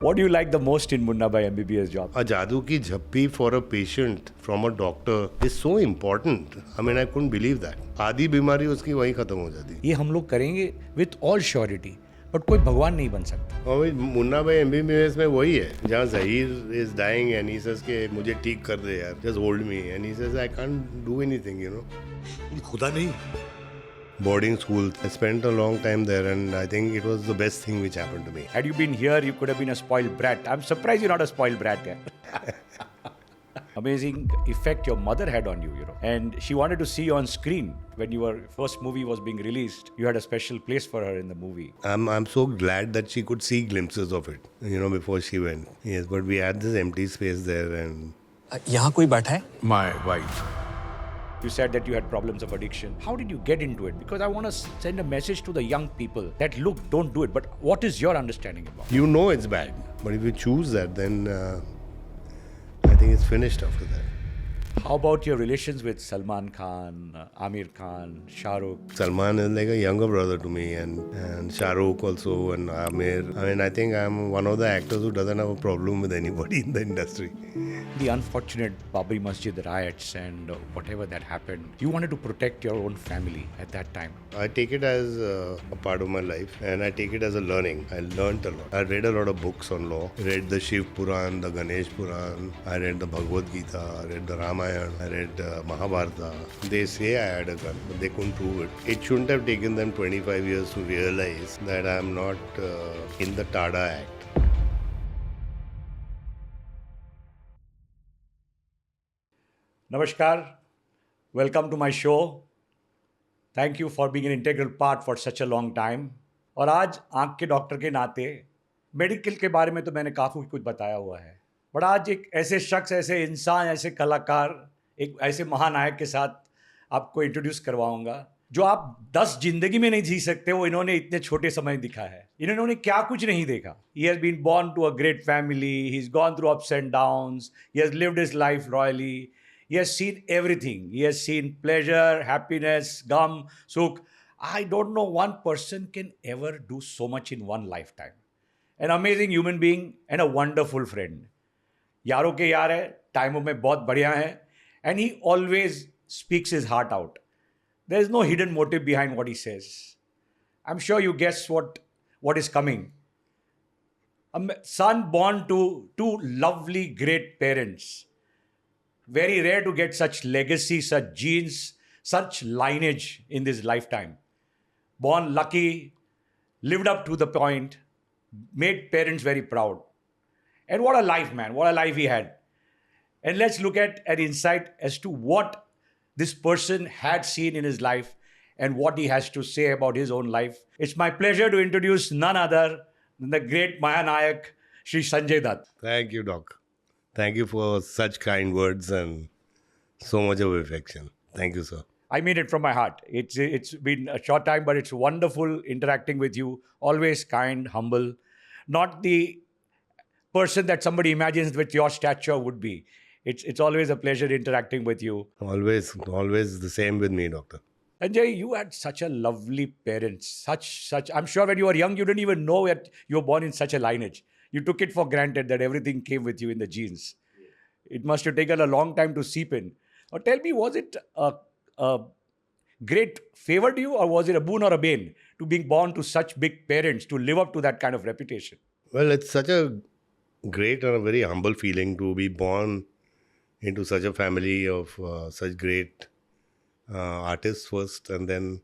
What do you like the most in Munna Bhai MBBS job? A jadoo ki jhappi for a patient from a doctor is so important. I mean, I couldn't believe that. आधी बीमारी उसकी वहीं खत्म हो जाती. ये हम लोग करेंगे विथ ऑल श्योरिटी, बट कोई भगवान नहीं बन सकता. और मुन्ना भाई एमबीबीएस में वही है जहाँ Zaheer is dying and he says के मुझे ठीक कर दे यार, just hold me, and he says I can't do anything, you know. खुदा नहीं. Boarding school. I spent a long time there and I think it was the best thing which happened to me. Had you been here, you could have been a spoiled brat. I'm surprised you're not a spoiled brat. Amazing effect your mother had on you, And she wanted to see you on screen when your first movie was being released. You had a special place for her in the movie. I'm so glad that she could see glimpses of it, before she went. Yes, but we had this empty space there and... यहाँ कोई बैठा है? My wife. You said that you had problems of addiction. How did you get into it? Because I want to send a message to the young people that, look, don't do it. But what is your understanding about it? You know it's bad. But if you choose that, then I think it's finished after that. How about your relations with Salman Khan, Amir Khan, Shah Rukh? Salman is like a younger brother to me, and Shah Rukh also, and Amir. I mean, I think I'm one of the actors who doesn't have a problem with anybody in the industry. The unfortunate Babri Masjid riots and whatever that happened, you wanted to protect your own family at that time. I take it as a part of my life, and I take it as a learning. I learned a lot. I read a lot of books on law. I read the Shiv Puran, the Ganesh Puran. I read the Bhagavad Gita. I read the Ramayana. I read Mahabharata. They say I had a gun, but they couldn't prove it. It shouldn't have taken them 25 years to realize that I'm not in the Tada Act. Namaskar. Welcome to my show. Thank you for being an integral part for such a long time. और आज आँख के doctor के नाते medical के बारे में तो मैंने काफ़ी कुछ बताया हुआ है, बट आज एक ऐसे शख्स, ऐसे इंसान, ऐसे कलाकार, एक ऐसे महानायक के साथ आपको इंट्रोड्यूस करवाऊंगा जो आप 10 जिंदगी में नहीं जी सकते, वो इन्होंने इतने छोटे समय दिखा है. इन्होंने क्या कुछ नहीं देखा. He has been born to a great family. He's gone through ups and downs. He has lived his life royally. He has seen everything. He has seen pleasure, happiness, gum, sukh. I don't know one person can ever do so much in one lifetime. An amazing human being and a wonderful friend. यारों के यार है, टाइमों में बहुत बढ़िया है, and he always speaks his heart out. There is no hidden motive behind what he says. I'm sure you guess what is coming. A son born to two lovely, great parents. Very rare to get such legacy, such genes, such lineage in this lifetime. Born lucky, lived up to the point, made parents very proud. And what a life, man. What a life he had. And let's look at an insight as to what this person had seen in his life and what he has to say about his own life. It's my pleasure to introduce none other than the great Mahanayak, Shri Sanjay Dutt. Thank you, Doc. Thank you for such kind words and so much of affection. Thank you, sir. I mean it from my heart. It's been a short time, but it's wonderful interacting with you. Always kind, humble. Not the person that somebody imagines with your stature would be. It's always a pleasure interacting with you. Always the same with me, doctor. Sanjay, you had such a lovely parents. Such. I'm sure when you were young, you didn't even know that you were born in such a lineage. You took it for granted that everything came with you in the genes. It must have taken a long time to seep in. Or tell me, was it a great favor to you, or was it a boon or a bane to being born to such big parents, to live up to that kind of reputation? Well, it's such a great and a very humble feeling to be born into such a family of such great artists first, and then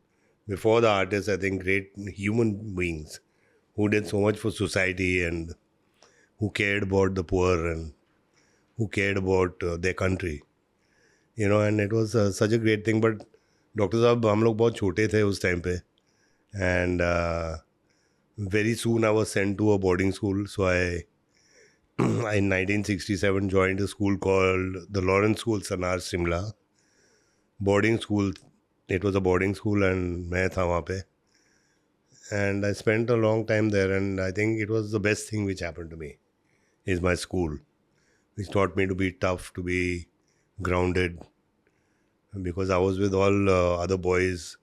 before the artists, I think great human beings who did so much for society and who cared about the poor and who cared about their country. And it was such a great thing. But Dr. Saab, हम लोग बहुत छोटे थे उस time पे, and very soon I was sent to a boarding school. So I in 1967 joined a school called the Lawrence School, Sanar, Simla. Boarding school. It was a boarding school and मैं था वहाँ पे. And I spent a long time there, and I think it was the best thing which happened to me is my school, which taught me to be tough, to be grounded, because I was with all other boys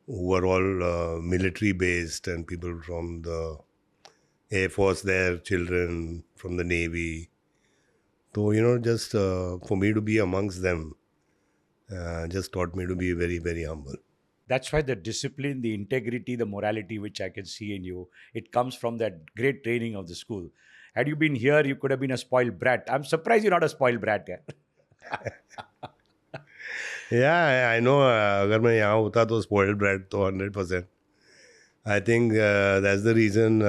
who were all military based and people from the Air Force there, children from the Navy. So, just for me to be amongst them, just taught me to be very, very humble. That's why the discipline, the integrity, the morality which I can see in you, it comes from that great training of the school. Had you been here, you could have been a spoiled brat. I'm surprised you're not a spoiled brat. Yeah? Yeah, I know. अगर मैं यहाँ होता तो spoiled brat तो 100%. I think that's the reason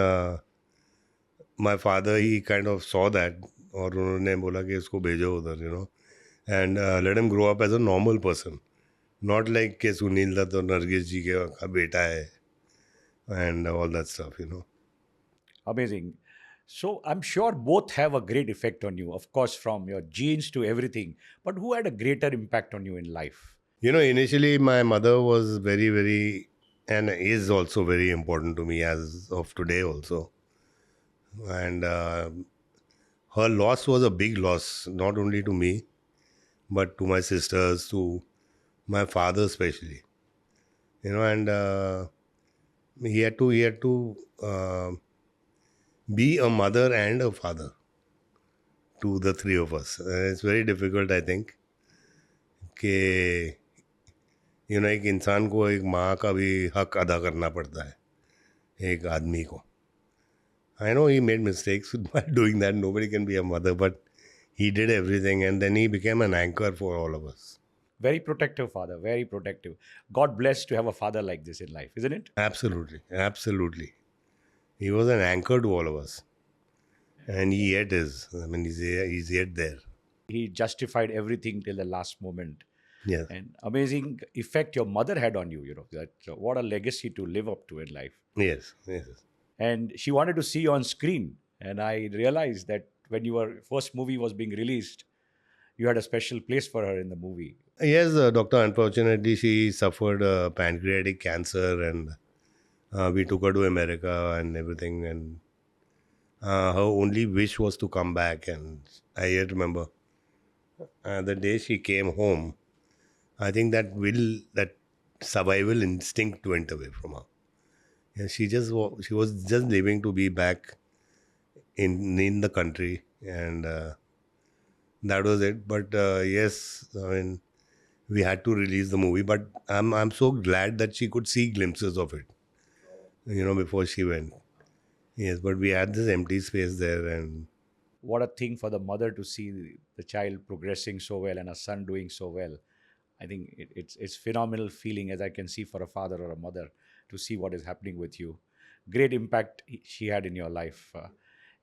my father, he kind of saw that और उन्होंने बोला कि इसको भेजो उधर, and let him grow up as a normal person. Not like कि सुनील दत्त और नरगिस जी के का बेटा है and all that stuff. Amazing. So I'm sure both have a great effect on you, of course, from your genes to everything. But who had a greater impact on you in life? Initially my mother was very, very, and is also very important to me as of today also. And her loss was a big loss, not only to me, but to my sisters, to my father especially. And he had to be a mother and a father to the three of us. It's very difficult, I think, कि एक इंसान को एक माँ का भी हक अदा करना पड़ता है एक आदमी को. I know he made mistakes while doing that. Nobody can be a mother, but he did everything, and then he became an anchor for all of us. Very protective father, very protective. God bless to have a father like this in life, isn't it? Absolutely, absolutely. He was an anchor to all of us, and he yet is. I mean, he's yet there. He justified everything till the last moment. Yes, And amazing effect your mother had on you, that what a legacy to live up to in life. yes, yes. And she wanted to see you on screen. And I realized that when your first movie was being released, you had a special place for her in the movie. Yes, doctor. Unfortunately, she suffered pancreatic cancer, and we took her to America and everything. And her only wish was to come back. And I yet remember the day she came home. I think that survival instinct went away from her. Yeah, she was just living to be back in the country, and that was it. But yes, I mean, we had to release the movie. But I'm so glad that she could see glimpses of it, before she went. Yes, but we had this empty space there, and What a thing for the mother to see the child progressing so well and a son doing so well. I think it's phenomenal feeling as I can see for a father or a mother to see what is happening with you. Great impact she had in your life.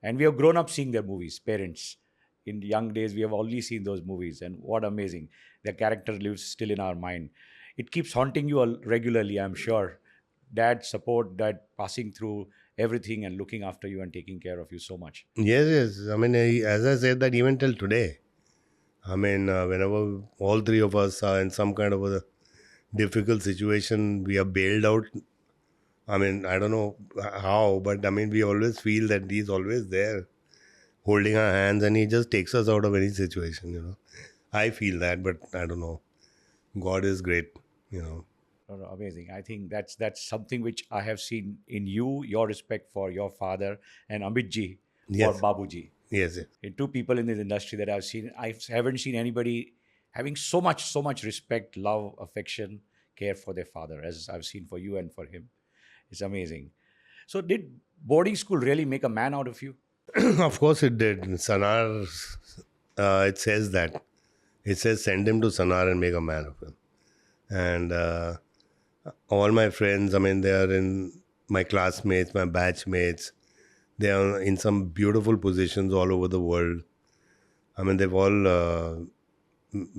And we have grown up seeing their movies, parents. In young days, we have only seen those movies, and what amazing. Their character lives still in our mind. It keeps haunting you regularly, I'm sure. Dad support, dad passing through everything and looking after you and taking care of you so much. yes. I mean, as I said, that even till today, I mean, whenever all three of us are in some kind of a difficult situation, we are bailed out. I mean, I don't know how, but I mean, we always feel that he's always there holding our hands, and he just takes us out of any situation. I feel that, but I don't know. God is great. No, no, amazing. I think that's something which I have seen in you, your respect for your father, and Amit ji for Yes. Babuji. Yes, yes. In two people in this industry that I've seen, I haven't seen anybody having so much respect, love, affection, care for their father as I've seen for you and for him. It's amazing. So, did boarding school really make a man out of you? Of course it did. Sanar, it says that. It says send him to Sanar and make a man of him. And all my friends, I mean, they are in my classmates, my batchmates. They are in some beautiful positions all over the world. I mean, they've all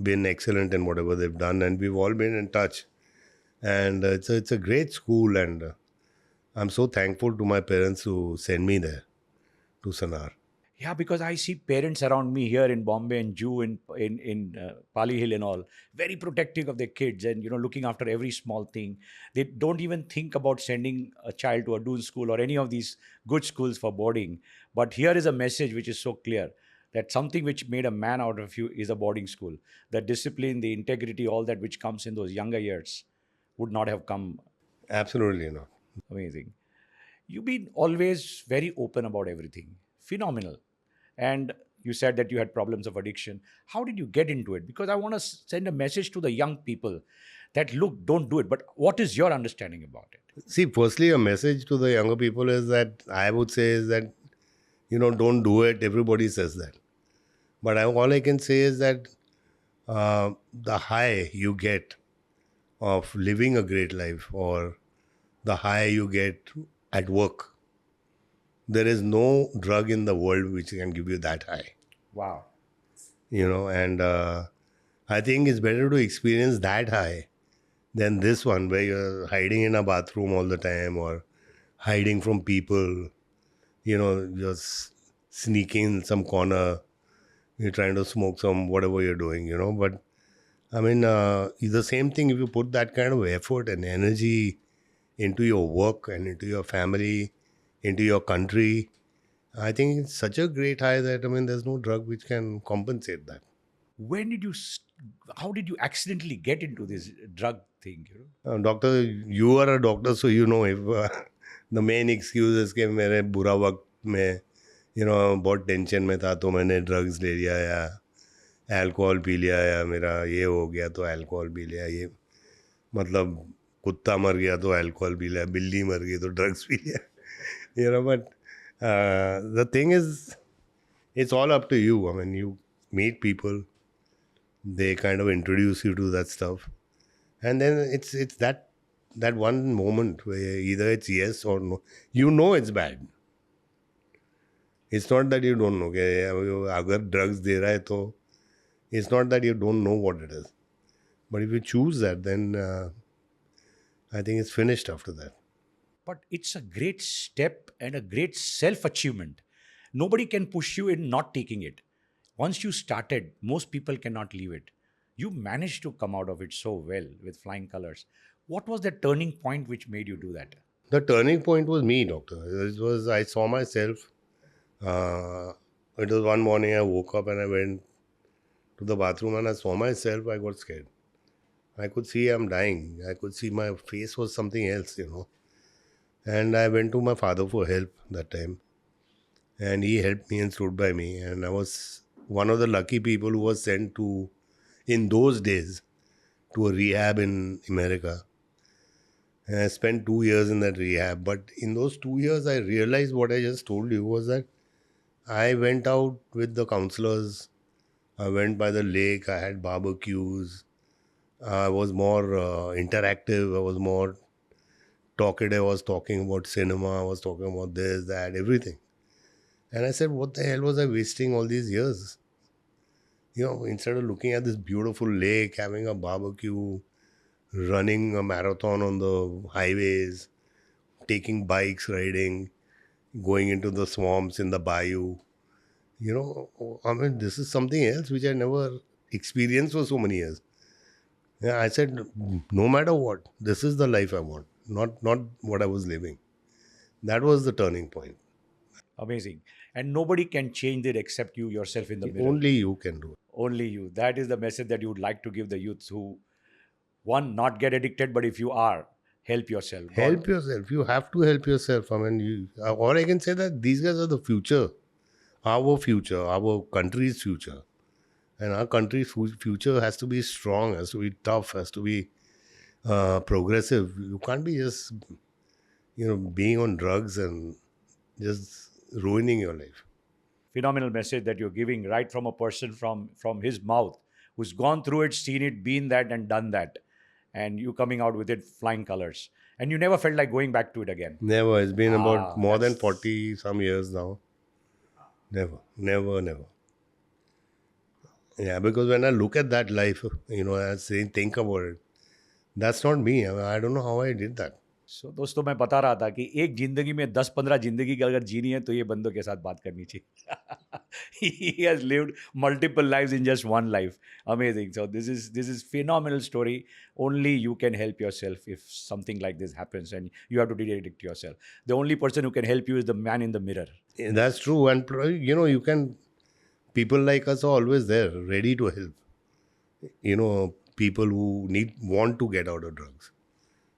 been excellent in whatever they've done, and we've all been in touch. And it's a great school, and I'm so thankful to my parents who send me there to Sanar. Yeah, because I see parents around me here in Bombay and Jew in Pali Hill and all, very protective of their kids and looking after every small thing. They don't even think about sending a child to a Doon school or any of these good schools for boarding. But here is a message which is so clear that something which made a man out of you is a boarding school. The discipline, the integrity, all that which comes in those younger years would not have come. Absolutely not. Amazing. You've been always very open about everything. Phenomenal. And you said that you had problems of addiction. How did you get into it? Because I want to send a message to the young people that look, don't do it. But what is your understanding about it? See, firstly, a message to the younger people is that I would say is that, don't do it. Everybody says that. But all I can say is that the high you get of living a great life, or the high you get at work, there is no drug in the world which can give you that high. Wow. And I think it's better to experience that high than this one where you're hiding in a bathroom all the time, or hiding from people, just sneaking in some corner, you're trying to smoke some whatever you're doing, but I mean, it's the same thing if you put that kind of effort and energy into your work and into your family, into your country. I think it's such a great high that, there's no drug which can compensate that. When did you, how did you accidentally get into this drug thing? Doctor, you are a doctor, so if the main excuse is कि मेरे बुरा वक्त में, बहुत tension में था तो मैंने ड्रग्स ले लिया, या अल्कोहल पी लिया, या मेरा ये हो गया तो अल्कोहल पी लिया, ये मतलब कुत्ता मर गया तो अल्कोहल पी लिया, बिल्ली मर गई तो ड्रग्स पी लिया, but the thing is, it's all up to you. I mean, you meet people, they kind of introduce you to that stuff, and then it's that one moment where either it's yes or no. It's bad. It's not that you don't know. अगर drugs दे रहा है तो it's not that you don't know what it is. But if you choose that, then I think it's finished after that. But it's a great step and a great self-achievement. Nobody can push you in not taking it. Once you started, most people cannot leave it. You managed to come out of it so well with flying colors. What was the turning point which made you do that? The turning point was me, doctor. I saw myself. It was one morning I woke up and I went to the bathroom and I saw myself. I got scared. I could see I'm dying. I could see my face was something else, And I went to my father for help that time. And he helped me and stood by me. And I was one of the lucky people who was sent to, in those days, to a rehab in America. And I spent 2 years in that rehab. But in those 2 years, I realized what I just told you was that I went out with the counselors. I went by the lake. I had barbecues. I was more interactive. I was more talkative. I was talking about cinema. I was talking about this, that, everything. And I said, what the hell was I wasting all these years? Instead of looking at this beautiful lake, having a barbecue, running a marathon on the highways, taking bikes, riding, going into the swamps in the bayou. This is something else which I never experienced for so many years. Yeah, I said, no matter what, this is the life I want, not what I was living. That was the turning point. Amazing. And nobody can change it except you yourself in the mirror. Only you can do it. Only you. That is the message that you would like to give the youths who, one, not get addicted, but if you are, help yourself. Help yourself. You have to help yourself. All I can say that these guys are the future. Our future, our country's future. And our country's future has to be strong, has to be tough, has to be progressive. You can't be just, being on drugs and just ruining your life. Phenomenal message that you're giving right from a person from his mouth who's gone through it, seen it, been that and done that. And you coming out with it flying colors. And you never felt like going back to it again. Never. It's been about more than 40 some years now. Never. Yeah, because when I look at that life, I think about it, that's not me. I don't know how I did that. So, दोस्तों मैं बता रहा था कि एक जिंदगी में 10-15 जिंदगी अगर जीनी है तो ये बंदों के साथ बात करनी चाहिए. He has lived multiple lives in just one life. Amazing. So this is phenomenal story. Only you can help yourself if something like this happens, and you have to dedicate to yourself. The only person who can help you is the man in the mirror. That's true, and you can. People like us are always there, ready to help. People who want to get out of drugs.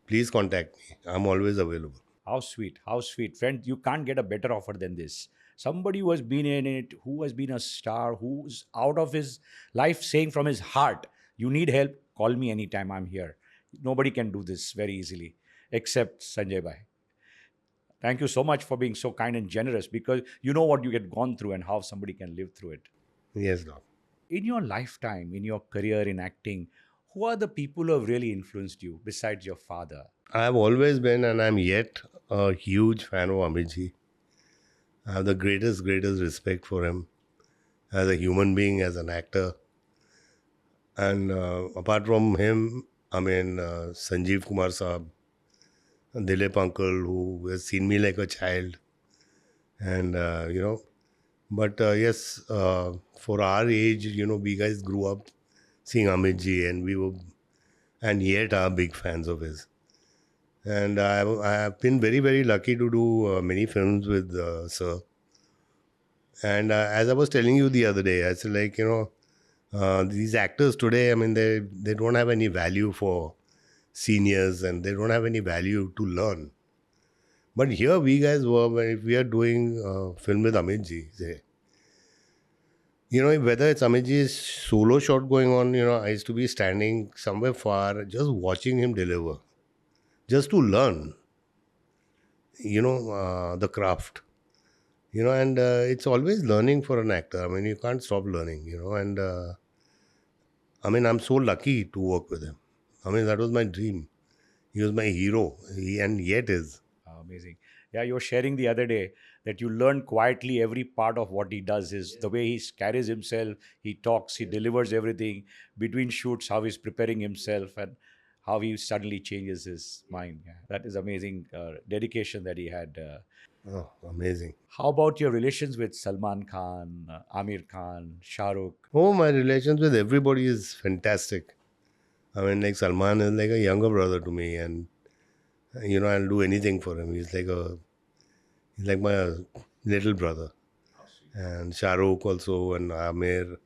Please contact me. I'm always available. How sweet, how sweet. Friend, you can't get a better offer than this. Somebody who has been in it, who has been a star, who's out of his life saying from his heart, you need help, call me anytime, I'm here. Nobody can do this very easily except Sanjay Bhai. Thank you so much for being so kind and generous, because you know what you get gone through and how somebody can live through it. Yes, Doc. In your lifetime, in your career in acting, who are the people who have really influenced you besides your father? I've always been and I'm yet a huge fan of Amitji. I have the greatest respect for him as a human being, as an actor. And apart from him, Sanjeev Kumar Saab, Dilip Uncle, who has seen me like a child. And, but yes, for our age, we guys grew up seeing Amitji and yet are big fans of his. And I have been very lucky to do many films with Sir. And as I was telling you the other day, I said, these actors today, they don't have any value for seniors and they don't have any value to learn. But here we guys were, if we are doing a film with Amitji, say, whether it's Amitji's solo shot going on, I used to be standing somewhere far, just watching him deliver, just to learn, the craft. And it's always learning for an actor. You can't stop learning, and I'm so lucky to work with him. That was my dream. He was my hero, and yet is. Amazing. Yeah, you were sharing the other day that you learn quietly every part of what he does, is the way he carries himself, he talks, he delivers everything between shoots, how he's preparing himself and how he suddenly changes his mind. Yeah, that is amazing dedication that he had. Oh, amazing. How about your relations with Salman Khan, Amir Khan, Shah Rukh? Oh, my relations with everybody is fantastic. Like Salman is like a younger brother to me, and I'll do anything for him. He's like my little brother. And Shah Rukh also, and Amir.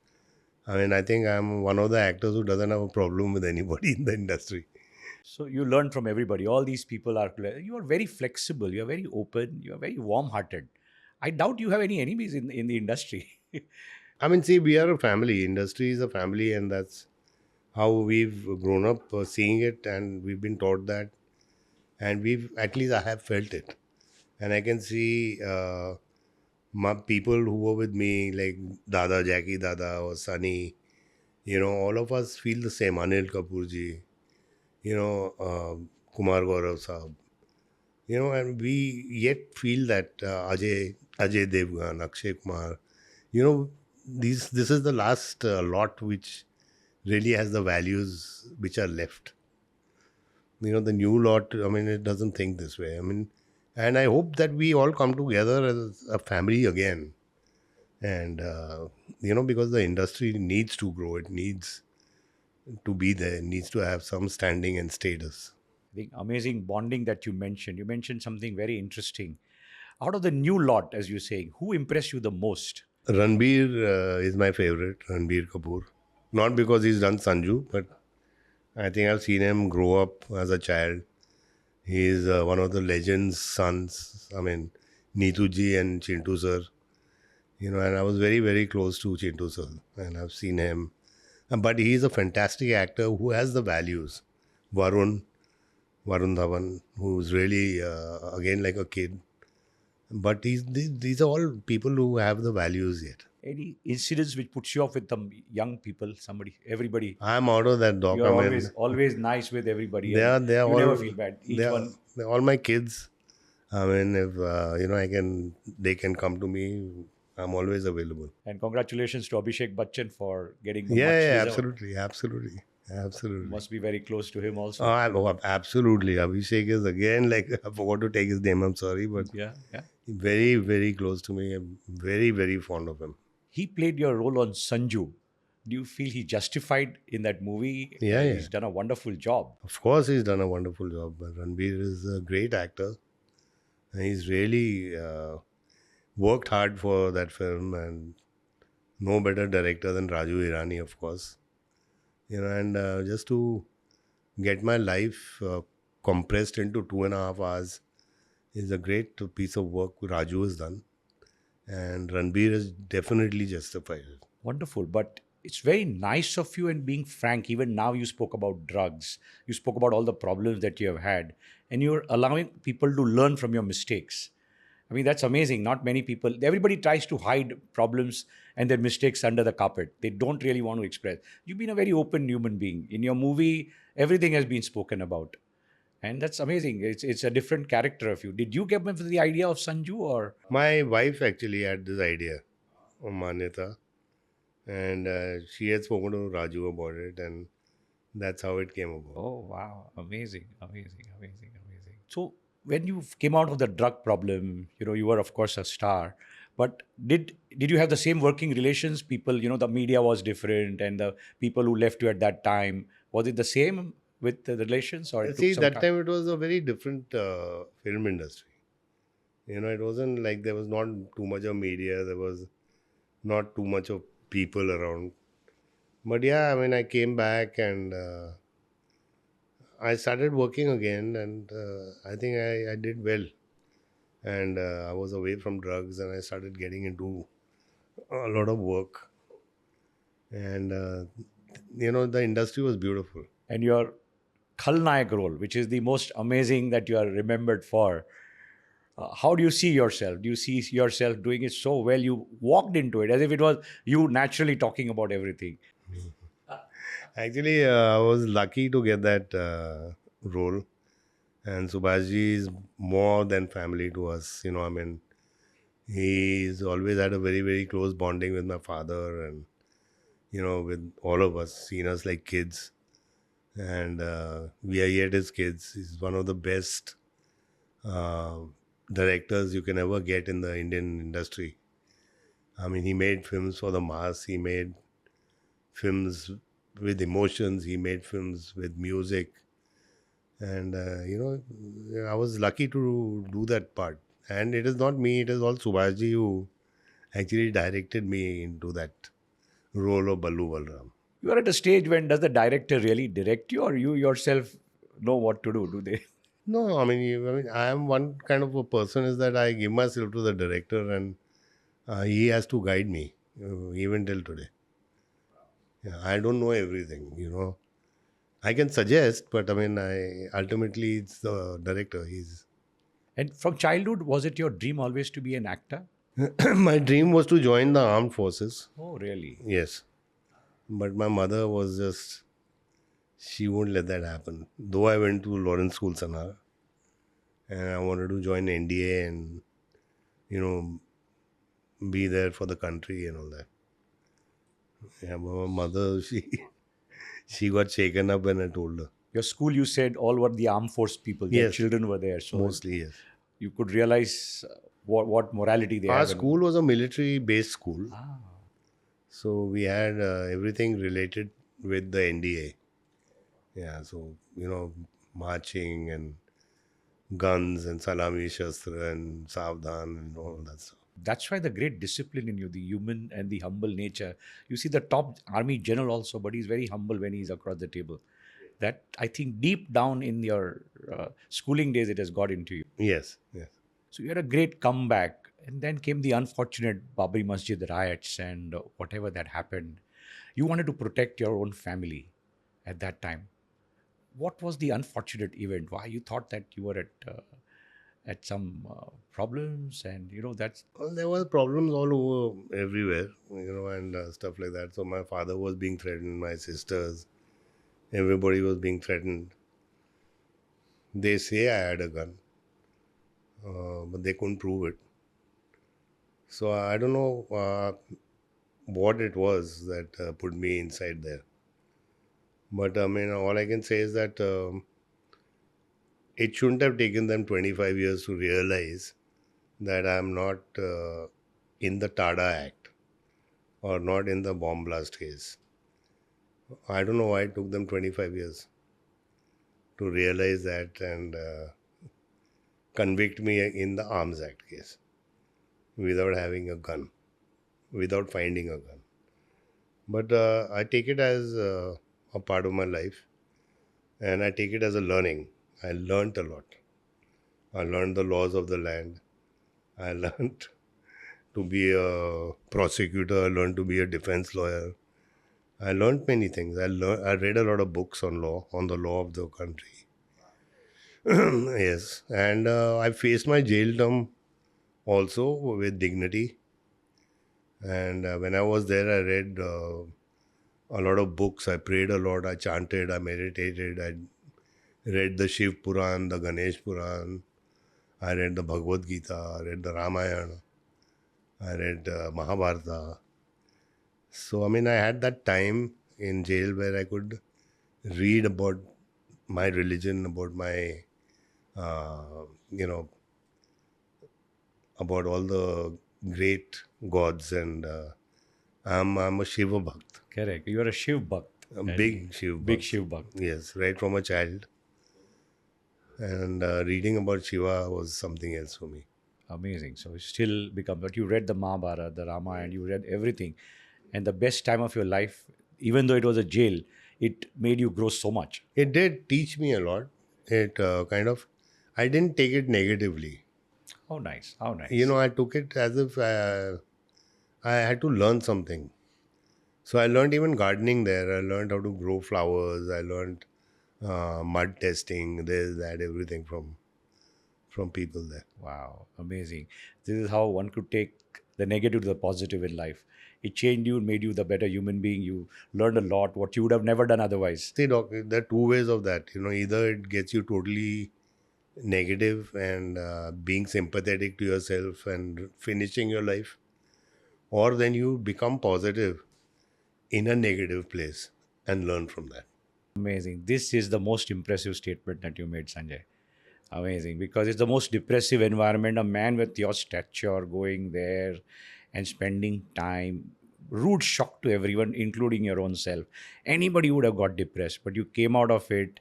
I think I'm one of the actors who doesn't have a problem with anybody in the industry. So you learn from everybody. All these people are, you are very flexible, you are very open, you are very warm-hearted. I doubt you have any enemies in the industry. See, we are a family. Industry is a family, and that's how we've grown up seeing it, and we've been taught that. And at least I have felt it. And I can see my people who were with me, like Dada, Jackie Dada, or Sunny, all of us feel the same. Anil Kapoor ji, Kumar Gaurav Saab, and we yet feel that Ajay Devgan, Akshay Kumar, this is the last lot which really has the values which are left. The new lot, it doesn't think this way. And I hope that we all come together as a family again. And, because the industry needs to grow, it needs to be there, it needs to have some standing and status. The amazing bonding that you mentioned. You mentioned something very interesting. Out of the new lot, as you're saying, who impressed you the most? Ranbir is my favorite, Ranbir Kapoor. Not because he's done Sanju, but I think I've seen him grow up as a child. He's one of the legends' sons. Neetu ji and Chintu sir. And I was very close to Chintu sir, and I've seen him. But he's a fantastic actor who has the values. Varun Dhawan, who's really, again, like a kid. But these are all people who have the values yet. Any incidents which puts you off with the young people, everybody? I'm out of that, Doc. You're always nice with everybody. They are you all, never feel bad. They're all my kids. If they can come to me, I'm always available. And congratulations to Abhishek Bachchan for getting the Absolutely. Must be very close to him also. Absolutely. Abhishek is again, I forgot to take his name. I'm sorry, but yeah. Very close to me. I'm very fond of him. He played your role on Sanju. Do you feel he justified in that movie? Yeah. He's done a wonderful job. Of course, he's done a wonderful job. But Ranbir is a great actor. And he's really worked hard for that film, and no better director than Raju Hirani, of course. And just to get my life compressed into 2.5 hours is a great piece of work Raju has done, and Ranbir has definitely justified it. Wonderful. But it's very nice of you and being frank. Even now, you spoke about drugs, you spoke about all the problems that you have had, and you're allowing people to learn from your mistakes. I mean, that's amazing. Not many people, everybody tries to hide problems and their mistakes under the carpet. They don't really want to express. You've been a very open human being. In your movie, everything has been spoken about. And that's amazing. It's a different character of you. Did you come up with the idea of Sanju or? My wife actually had this idea of Manyata, and she had spoken to Raju about it, and that's how it came about. Oh wow, amazing, amazing, amazing, amazing. So when you came out of the drug problem, you were of course a star, but did you have the same working relations? People, the media was different, and the people who left you at that time, was it the same with the relations, or it took See, some that time? time it was a very different film industry. It wasn't like there was not too much of media, there was not too much of people around. But yeah, I mean, I came back and I started working again, and I think I did well. And I was away from drugs, and I started getting into a lot of work. And the industry was beautiful. And your Khalnayak role, which is the most amazing that you are remembered for. How do you see yourself? Do you see yourself doing it so well? You walked into it as if it was you naturally talking about everything. Actually, I was lucky to get that role. And Subhashji is more than family to us. I mean, he's always had a very, very close bonding with my father and, with all of us, seen us like kids. And we are yet his kids. He's one of the best uh, directors you can ever get in the Indian industry. I mean, he made films for the mass. He made films with emotions. He made films with music. And, I was lucky to do that part. And it is not me, it is all Subhashji who actually directed me into that role of Ballu Balram. You are at a stage when does the director really direct you, or you yourself know what to do? Do they? No, I am one kind of a person is that I give myself to the director, and he has to guide me, even till today. Yeah, I don't know everything. I can suggest, but I ultimately it's the director. He's And from childhood, was it your dream always to be an actor? my dream was to join the armed forces. Oh, really? Yes, but my mother was just she won't let that happen. Though I went to Lawrence School, Sanar, and I wanted to join NDA and you know be there for the country and all that. Yeah, but my mother she got shaken up when I told her. Your school, you said, all were the armed force people. Their Yes, children were there, so mostly yes. you could realize what morality they Our have. school was a military-based school, Ah, so we had everything related with the NDA. Yeah, so marching and guns and salami shastra and savdhan and all that stuff. that's why the great discipline in you, the human and the humble nature. You see the top army general also, but he's very humble when he's across the table. That I think deep down in your schooling days, it has got into you. Yes, yes. So you had a great comeback, and then came the unfortunate Babri Masjid riots and whatever that happened. You wanted to protect your own family at that time. What was the unfortunate event? Why you thought that you were at some problems, and that's Well, there were problems all over everywhere, and stuff like that. So my father was being threatened, my sisters, everybody was being threatened. They say I had a gun, but they couldn't prove it. So I don't know what it was that put me inside there. But all I can say is that it shouldn't have taken them 25 years to realize that I'm not in the Tada Act or not in the bomb blast case. I don't know why it took them 25 years to realize that and convict me in the Arms Act case without having a gun, without finding a gun. But I take it as a part of my life, and I take it as a learning. I learned a lot. I learned the laws of the land. I learned to be a prosecutor. I learned to be a defense lawyer. I learned many things. I read a lot of books on law, on the law of the country. Yes, and I faced my jail term also with dignity. And when I was there, I read a lot of books. I prayed a lot. I chanted. I meditated. I read the Shiv Puran, the Ganesh Puran. I read the Bhagavad Gita. I read the Ramayana. I read Mahabharata. So, I mean, I had that time in jail where I could read about my religion, about my, uh, you know, about all the great gods. And I'm a Shiva Bhakt, Correct. You are a Shiv Bhakt. a big Shiv Big Bhakt. Shiv Bhakt. Yes, right from a child. And reading about Shiva was something else for me. Amazing. So you still become, but you read the Mahabharata, the Ramayana, you read everything. And the best time of your life, even though it was a jail, it made you grow so much. It did teach me a lot. It I didn't take it negatively. How nice. How nice. You know, I took it as if I had to learn something. So I learned even gardening there. I learned how to grow flowers. I learned mud testing, this, that, everything from people there. Wow, amazing. This is how one could take the negative to the positive in life. It changed you, made you the better human being. You learned a lot, what you would have never done otherwise. See, doc, there are two ways of that. You know, either it gets you totally negative and being sympathetic to yourself and finishing your life, or then you become positive in a negative place and learn from that. Amazing. This is the most impressive statement that you made, Sanjay. Amazing. Because it's the most depressive environment. A man with your stature going there and spending time, rude shock to everyone, including your own self. Anybody would have got depressed, but you came out of it.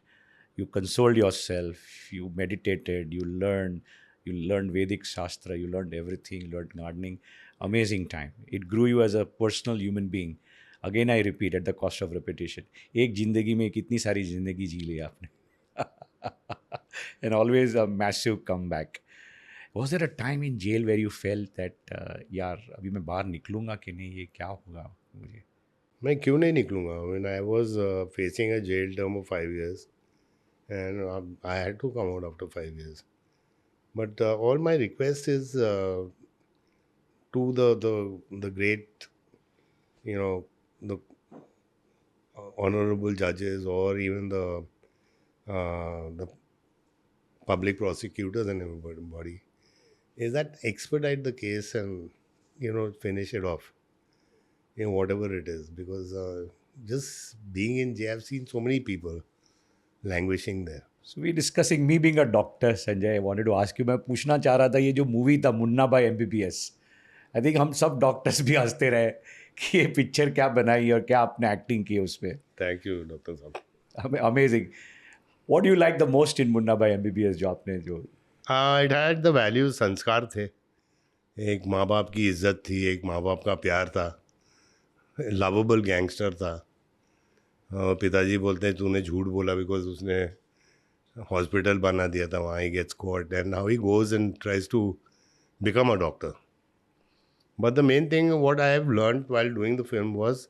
You consoled yourself. You meditated. You learned Vedic Shastra. You learned everything. You learned gardening. Amazing time. It grew you as a personal human being. Again, I repeat at the cost of repetition. एक जिंदगी में कितनी सारी जिंदगी जी ली आपने. And always a massive comeback. Was there a time in jail where you felt that यार अभी मैं बाहर निकलूंगा कि नहीं, ये क्या होगा मुझे? मैं क्यों नहीं निकलूंगा? When I was facing a jail term of 5 years, and I had to come out after 5 years. But all my request is to the great, you know, the honorable judges, or even the public prosecutors and everybody, is that expedite the case and, you know, finish it off, you know, whatever it is. Because just being in jail, I've seen so many people languishing there. So we're discussing me being a doctor, Sanjay. I wanted to ask you, मैं पूछना चाह रहा था ये जो movie था मुन्ना भाई MBBS, I think हम सब डॉक्टर्स भी हंसते रहे कि ये पिक्चर क्या बनाई और क्या आपने एक्टिंग की उसमें. Thank you, Dr. Saab. Amazing. What do you like the most in Munna भाई MBBS जो आपने जो? It had the values, संस्कार थे. एक माँ बाप की इज्जत थी, एक माँ बाप का प्यार था, लवेबल गैंगस्टर था. पिताजी बोलते हैं तूने झूठ बोला बिकॉज उसने हॉस्पिटल बना दिया था वहाँ. He gets caught and now he goes and tries to become a doctor. But the main thing what I have learned while doing the film was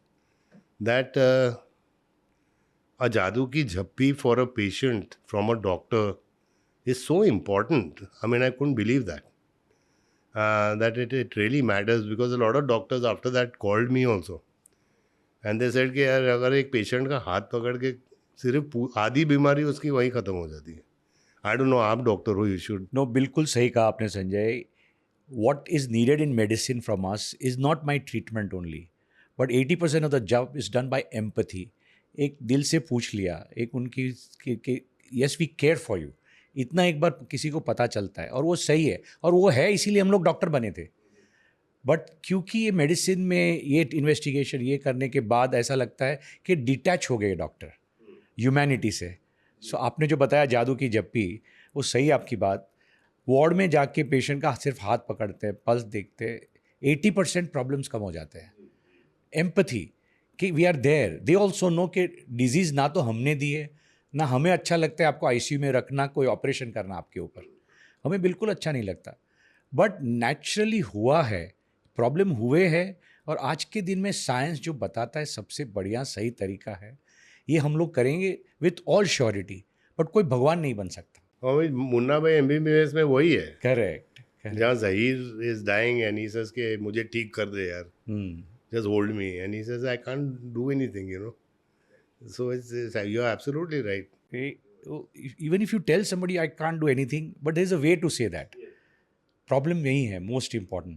that a jadoo ki jhappi for a patient from a doctor is so important. I mean, I couldn't believe that. That it really matters, because a lot of doctors after that called me also. And they said कि यार अगर एक patient का हाथ पकड़ के सिर्फ आधी बीमारी उसकी वहीं ख़त्म हो जाती है. I don't know, आप डॉक्टर हो, you should. No, बिल्कुल सही कहा आपने Sanjay. What is needed in medicine from us is not my treatment only, but 80% of the job is done by empathy. एक दिल से पूछ लिया, एक उनकी yes we care for you, इतना एक बार किसी को पता चलता है और वो सही है, और वो है इसीलिए हम लोग डॉक्टर बने थे. बट क्योंकि ये मेडिसिन में ये इन्वेस्टिगेशन ये करने के बाद ऐसा लगता है कि डिटैच हो गए डॉक्टर ह्यूमैनिटी से. सो आपने जो बताया जादू की जप्पी, वो सही आपकी बात. वार्ड में जाके पेशेंट का सिर्फ हाथ पकड़ते हैं, पल्स देखते हैं, 80% प्रॉब्लम्स कम हो जाते हैं. एम्पथी कि we are there, they also know कि डिजीज़ ना तो हमने दी है, ना हमें अच्छा लगता है आपको आईसीयू में रखना, कोई ऑपरेशन करना आपके ऊपर. हमें बिल्कुल अच्छा नहीं लगता, बट नेचुरली हुआ है, प्रॉब्लम हुए है, और आज के दिन में साइंस जो बताता है सबसे बढ़िया सही तरीका है, ये हम लोग करेंगे विथ ऑल श्योरिटी, बट कोई भगवान नहीं बन सकता. और वही मुन्ना भाई एमबीबीएस में वही है, करेक्ट, करेक्ट. जहाँ Zaheer is dying and he says के मुझे ठीक कर दे यार, just hold me, and he says I can't do anything, you know. So it's you're absolutely right. Even if you tell somebody I can't do anything, but there's a way to say that. Problem यही है most important,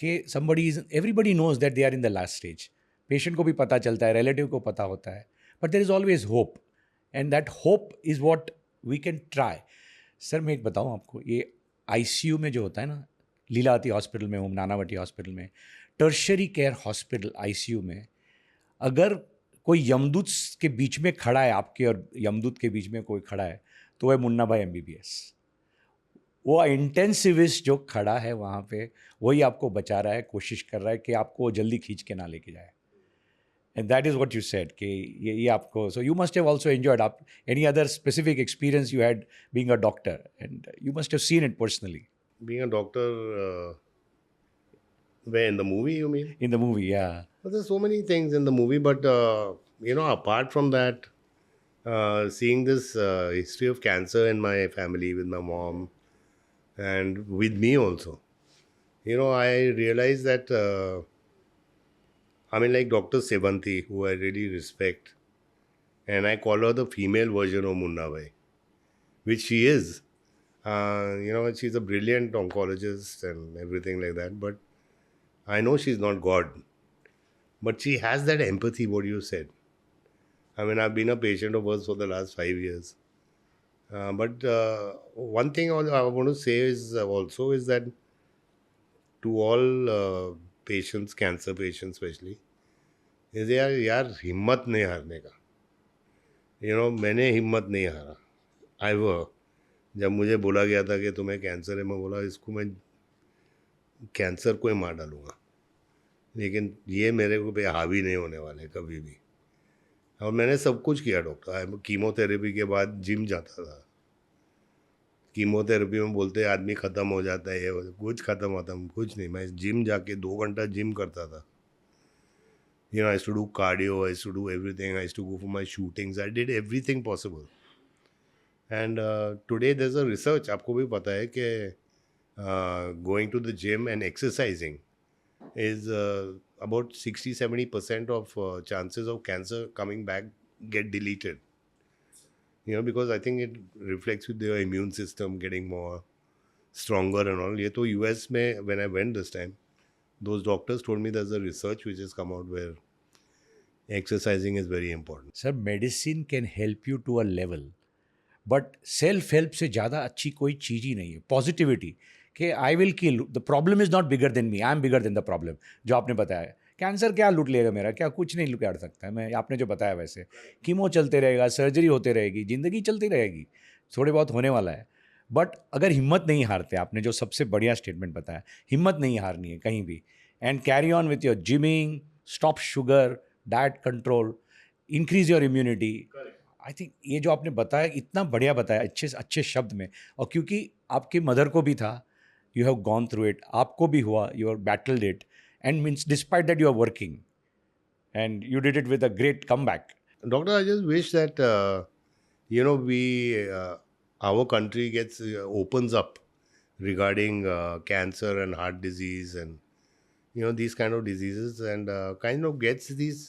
कि somebody is, everybody knows that they are in the last stage. Patient को भी पता चलता है, relative को पता होता है, but there is always hope, and that hope is what we can try. Sir मैं एक बताऊँ आपको, ये ICU में जो होता है ना, लीलावती हॉस्पिटल में हूँ, नानावटी हॉस्पिटल में, टर्शरी केयर हॉस्पिटल ICU में, अगर कोई यमदूत के बीच में खड़ा है, आपके और यमदूत के बीच में कोई खड़ा है, तो वह मुन्ना भाई MBBS. वो इंटेंसिविस्ट जो खड़ा है वहाँ पे, वही आपको बचा रहा है, कोशिश कर रहा है कि आपको जल्दी खींच के ना लेके जाए. And that is what you said कि ये आपको, so you must have also enjoyed आप any other specific experience you had being a doctor, and you must have seen it personally. Being a doctor, where in the movie you mean? In the movie, yeah. Well, there's so many things in the movie, but you know, apart from that, seeing this history of cancer in my family with my mom and with me also, you know, I realized that I mean, like Dr. Sevanti, who I really respect, and I call her the female version of Munna Bhai, which she is. You know, she's a brilliant oncologist and everything like that, but I know she's not God. But she has that empathy, what you said. I mean, I've been a patient of hers for the last 5 years. But one thing I want to say is also is that to all patients, cancer patients especially, is यार हिम्मत नहीं हारने का. You know, मैंने हिम्मत नहीं हारा. I was, जब मुझे बोला गया था कि तुम्हें कैंसर है, मैं बोला इसको मैं कैंसर को ही मार डालूंगा, लेकिन ये मेरे को पे हावी नहीं होने वाले कभी भी. और मैंने सब कुछ किया डॉक्टर. कीमोथेरेपी के बाद जिम जाता था. कीमोथेरेपी में बोलते आदमी ख़त्म हो जाता है, ये कुछ ख़त्म कुछ नहीं. मैं जिम जाके 2 घंटा जिम करता था. You know, I used to do cardio, I used to do everything, I used to go for my shootings, I did everything possible. And today there's a research, आपको भी पता है कि going to the gym and exercising is about 60-70% of chances of cancer coming back get deleted. You know, because I think it reflects with your immune system getting more stronger and all. ये तो US में, when I went this time, those doctors told me there's a research which has come out where exercising is very important. Sir, medicine can help you to a level, but self help से ज़्यादा अच्छी कोई चीज़ ही नहीं है. Positivity कि I will kill, the problem is not bigger than me, I am bigger than the problem. जो आपने बताया, कैंसर क्या लूट लेगा मेरा, क्या कुछ नहीं लुटा सकता है. मैं, आपने जो बताया वैसे, कीमो चलते रहेगा, सर्जरी होते रहेगी, ज़िंदगी चलती रहेगी, थोड़े बहुत होने वाला है. बट अगर हिम्मत नहीं हारते, आपने जो सबसे बढ़िया स्टेटमेंट बताया, हिम्मत नहीं हारनी है कहीं भी, and carry on with your gymming, stop sugar, diet control, increase your immunity. I think ये जो आपने बताया, इतना बढ़िया बताया, अच्छे से अच्छे शब्द में. और क्योंकि आपकी मदर को भी था, you have gone through it, आपको भी हुआ, you are battled it, and means despite that you are working and you did it with a great come back. Doctor, I just wish that you know, we our country gets opens up regarding cancer and heart disease and you know these kind of diseases, and kind of gets these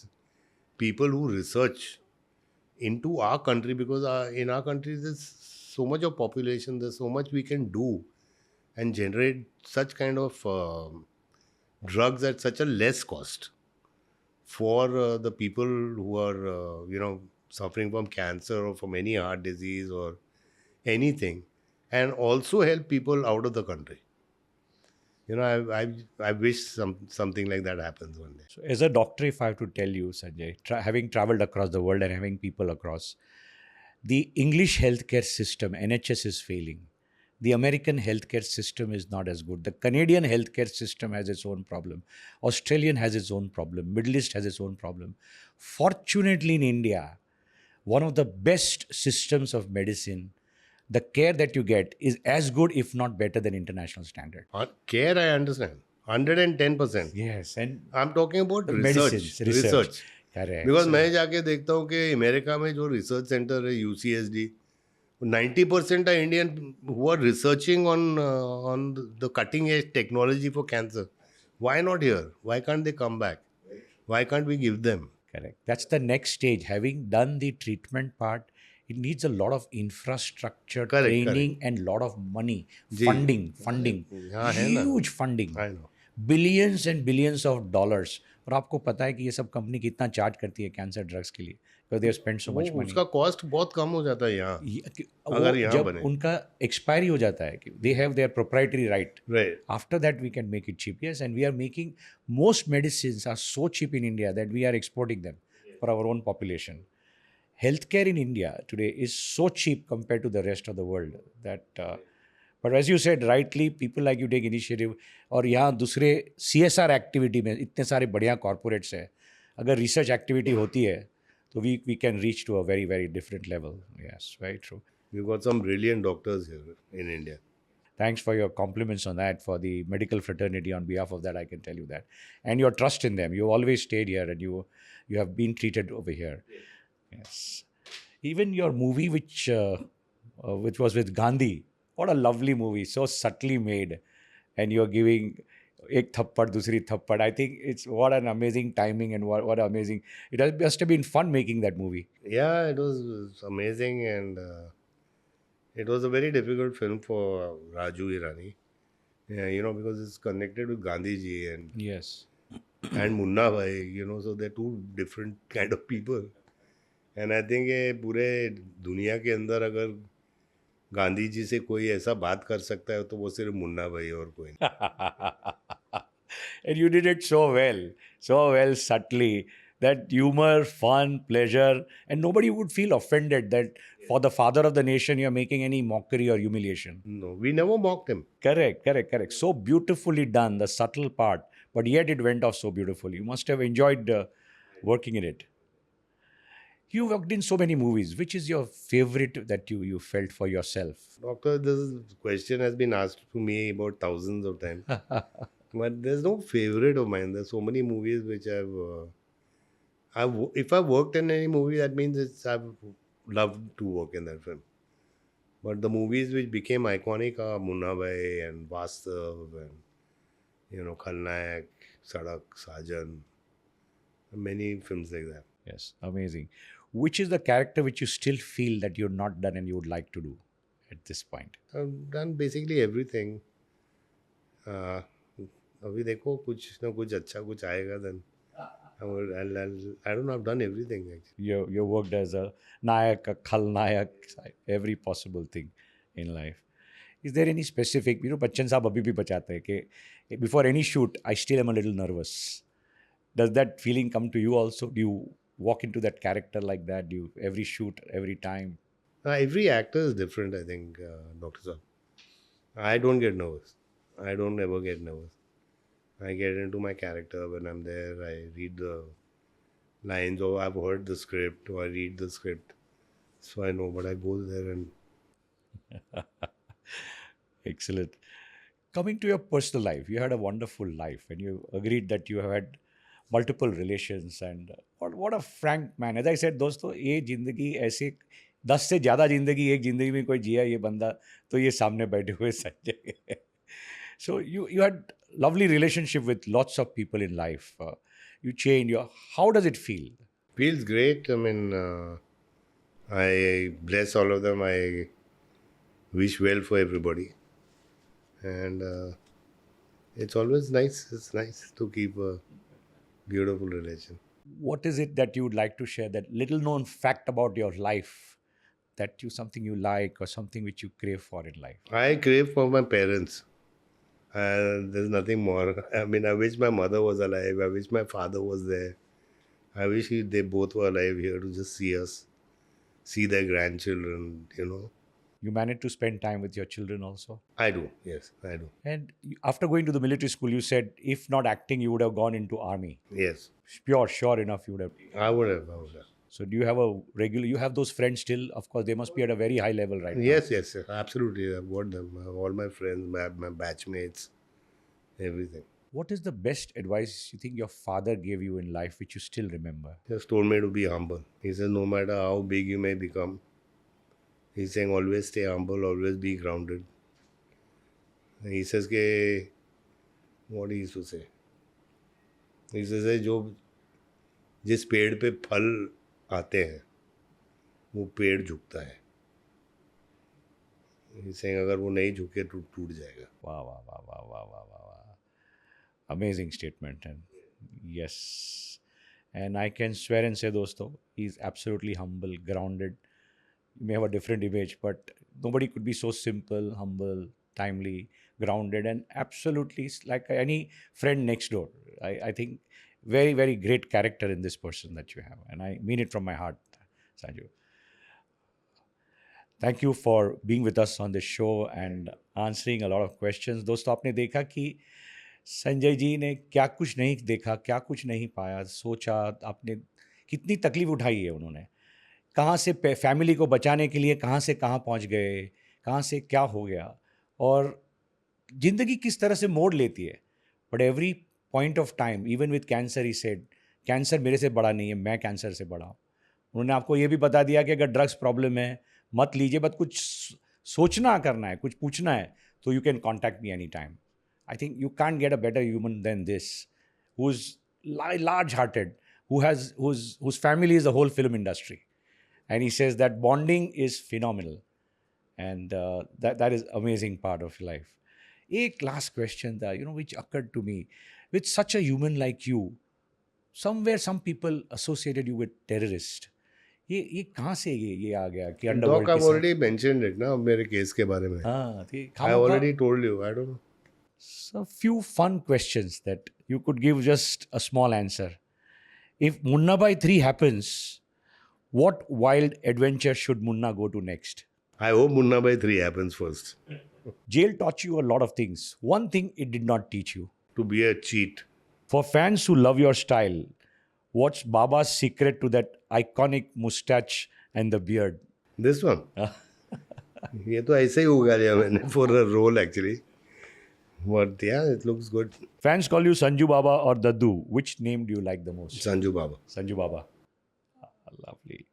people who research into our country, because in our country there's so much of population, there's so much we can do and generate such kind of drugs at such a less cost for the people who are you know, suffering from cancer or from any heart disease or anything, and also help people out of the country. You know, I wish something like that happens one day. So as a doctor, if I have to tell you, Sanjay, having traveled across the world and having people across, the English healthcare system, NHS, is failing. The American healthcare system is not as good. The Canadian healthcare system has its own problem. Australian has its own problem. Middle East has its own problem. Fortunately, in India, one of the best systems of medicine, the care that you get is as good, if not better, than international standard. Care, I understand. 110%. Yes, and I'm talking about medicines, research. research. Correct. Because So, मैं जाके देखता हूँ कि America में जो research centre है UCSD 90% are Indian who are researching on the cutting edge technology for cancer. Why not here? Why can't they come back? Why can't we give them? correct. That's the next stage. Having done the treatment part, it needs a lot of infrastructure, Correct, training, and lot of money, जी funding, हाँ है ना. huge funding, I know. billions and billions of dollars. और आपको पता है कि ये सब कंपनी कितना चार्ज करती है कैंसर ड्रग्स के लिए, because they have spent so वो much money. उसका कॉस्ट बहुत कम हो जाता है यहाँ वो अगर यहाँ जब बने. उनका एक्सपायरी हो जाता है कि they have their proprietary right, Right. after that we can make it cheap. Yes, and we are making, most medicines are so cheap in India that we are exporting them for our own population. Healthcare in India today is so cheap compared to the rest of the world that but as you said rightly, people like you take initiative. और यहाँ दूसरे CSR activity में इतने सारे बढ़िया corporates हैं, अगर research activity होती है तो we can reach to a very very different level. Yes, very true. We've got some brilliant doctors here in India. Thanks for your compliments on that, for the medical fraternity. On behalf of that, I can tell you that. And your trust in them. You always stayed here and you have been treated over here. Yes. Even your movie, which was with Gandhi, what a lovely movie, so subtly made. And you're giving ek thappad, dusri thappad. I think it's what an amazing timing and what amazing. Must have been fun making that movie. Yeah, it was amazing, and it was a very difficult film for Raju Irani. Yeah, because it's connected with Gandhi ji Yes. and Munna Bhai, so they're two different kind of people. And I think ये पूरे दुनिया के अंदर अगर गांधी जी से कोई ऐसा बात कर सकता है तो वो सिर्फ मुन्ना भाई और कोई नहीं. And you did it so well, subtly. That humor, fun, pleasure, and nobody would feel offended that for the father of the nation you're making any mockery or humiliation. No, we never mocked him. Correct. So beautifully done, the subtle part, but yet it went off so beautifully. You must have enjoyed working in it. You worked in so many movies. Which is your favorite that you felt for yourself? Doctor, this question has been asked to me about thousands of times. But there's no favorite of mine. There's so many movies which if I've worked in any movie, that means I've loved to work in that film. But the movies which became iconic are Munna Bhai and Vastav and Khalnayak, Sadak, Sajan, many films like that. Yes, amazing. Which is the character which you still feel that you're not done and you would like to do at this point? I've done basically everything. अभी देखो कुछ ना कुछ अच्छा कुछ आएगा then I don't know, I've done everything actually. You worked as a nayak, a khalnayak, every possible thing in life. Is there any specific, Bachchan साहब अभी भी बचाते हैं कि before any shoot I still am a little nervous. Does that feeling come to you also? Do you walk into that character like that? Do you every shoot, every time? Every actor is different, I think, Dr. Saab. I don't get nervous. I don't ever get nervous. I get into my character when I'm there. I read the lines, or I've heard the script, or I read the script. So I know, but I go there and... Excellent. Coming to your personal life, you had a wonderful life and you agreed that you have had multiple relations and what a frank man. As I said, दोस्तों ये जिंदगी ऐसे 10 से ज़्यादा जिंदगी एक जिंदगी में कोई जिया ये बंदा तो ये सामने बैठे हुए Sanjay. So you had lovely relationship with lots of people in life. You changed. How does it feel? Feels great. I mean, I bless all of them. I wish well for everybody. And it's always nice. It's nice to keep a beautiful relation. What is it that you would like to share? That little known fact about your life, that something you like or something which you crave for in life? I crave for my parents. There's nothing more. I mean, I wish my mother was alive. I wish my father was there. I wish they both were alive here to just see us, see their grandchildren, You managed to spend time with your children also? I do, yes, I do. And after going to the military school, you said if not acting, you would have gone into army. Yes. Sure enough, you would have. I would have. So do you have a regular? You have those friends still? Of course, they must be at a very high level right now. Yes, yes, yes, absolutely. I've got them. I have all my friends, my batchmates, everything. What is the best advice you think your father gave you in life, which you still remember? Just told me to be humble. He says, no matter how big you may become, he's saying always stay humble, always be grounded. He says, ke, what he used to say? He says, जो जिस पेड़ पे फल आते हैं वो पेड़ झुकता है. He's saying अगर वो नहीं झुके तो टूट जाएगा. Wow, wow, wow, wow, wow, wow, wow, wow. Amazing statement. And yes. And I can swear and say, dosto, he's absolutely humble, grounded. You may have a different image, but nobody could be so simple, humble, timely, grounded, and absolutely like any friend next door. I think very, very great character in this person that you have. And I mean it from my heart, Sanju. Thank you for being with us on this show and answering a lot of questions. दोस्तों, आपने देखा कि संजय जी ने क्या कुछ नहीं देखा, क्या कुछ नहीं पाया, सोचा. आपने कितनी तकलीफ उठाई है उन्होंने, कहाँ से फैमिली को बचाने के लिए कहाँ से कहाँ पहुँच गए, कहाँ से क्या हो गया, और ज़िंदगी किस तरह से मोड़ लेती है. But every point of time, even with cancer, he said cancer मेरे से बड़ा नहीं है, मैं कैंसर से बड़ा हूँ. उन्होंने आपको ये भी बता दिया कि अगर ड्रग्स प्रॉब्लम है मत लीजिए, बट कुछ सोचना करना है, कुछ पूछना है, तो you can contact me any time. I think you can get a better human than this, who is large hearted, whose family is the whole film industry. And he says that bonding is phenomenal. And that is amazing part of life. एक last question that, which occurred to me. With such a human like you, somewhere some people associated you with terrorist. ये कहाँ से ये आ गया कि underworld Doc, I've already mentioned it ना मेरे case के बारे में. हाँ, I already told you. I don't know. So few fun questions that you could give just a small answer. If Munna Bhai 3 happens, what wild adventure should Munna go to next? I hope Munna Bhai 3 happens first. Jail taught you a lot of things. One thing it did not teach you. To be a cheat. For fans who love your style, what's Baba's secret to that iconic mustache and the beard? This one. ये तो ऐसे ही उगा लिया मैंने for a role actually. But yeah, it looks good. Fans call you Sanju Baba or Daddu. Which name do you like the most? Sanju Baba. Sanju Baba. Lovely.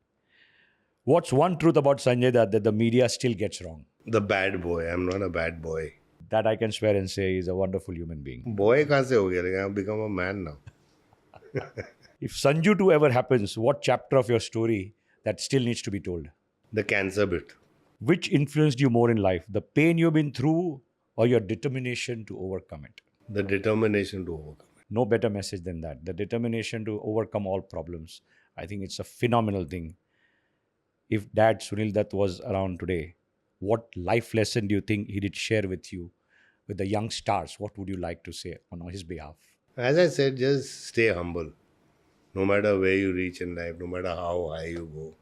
What's one truth about Sanjay Dutt that the media still gets wrong? The bad boy. I'm not a bad boy. That I can swear and say is a wonderful human being. Boy कहाँ से हो गया? Like, I've become a man now. If Sanju 2 ever happens, what chapter of your story that still needs to be told? The cancer bit. Which influenced you more in life? The pain you've been through or your determination to overcome it? The determination to overcome it. No better message than that. The determination to overcome all problems. I think it's a phenomenal thing. If Dad Sunil Dutt was around today, what life lesson do you think he did share with you, with the young stars? What would you like to say on his behalf? As I said, just stay humble. No matter where you reach in life, no matter how high you go.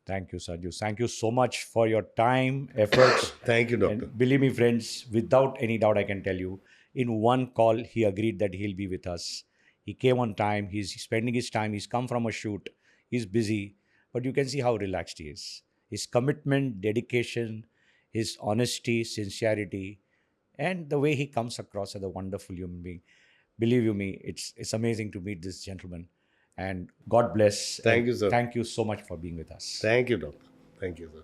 Thank you, Sanju. Thank you so much for your time, efforts. Thank you, doctor. And believe me, friends, without any doubt, I can tell you, in one call, he agreed that he'll be with us. He came on time. He's spending his time. He's come from a shoot. He's busy. But you can see how relaxed he is. His commitment, dedication, his honesty, sincerity, and the way he comes across as a wonderful human being. Believe you me, it's amazing to meet this gentleman. And God bless. Thank you, sir. Thank you so much for being with us. Thank you, doctor. Thank you, sir.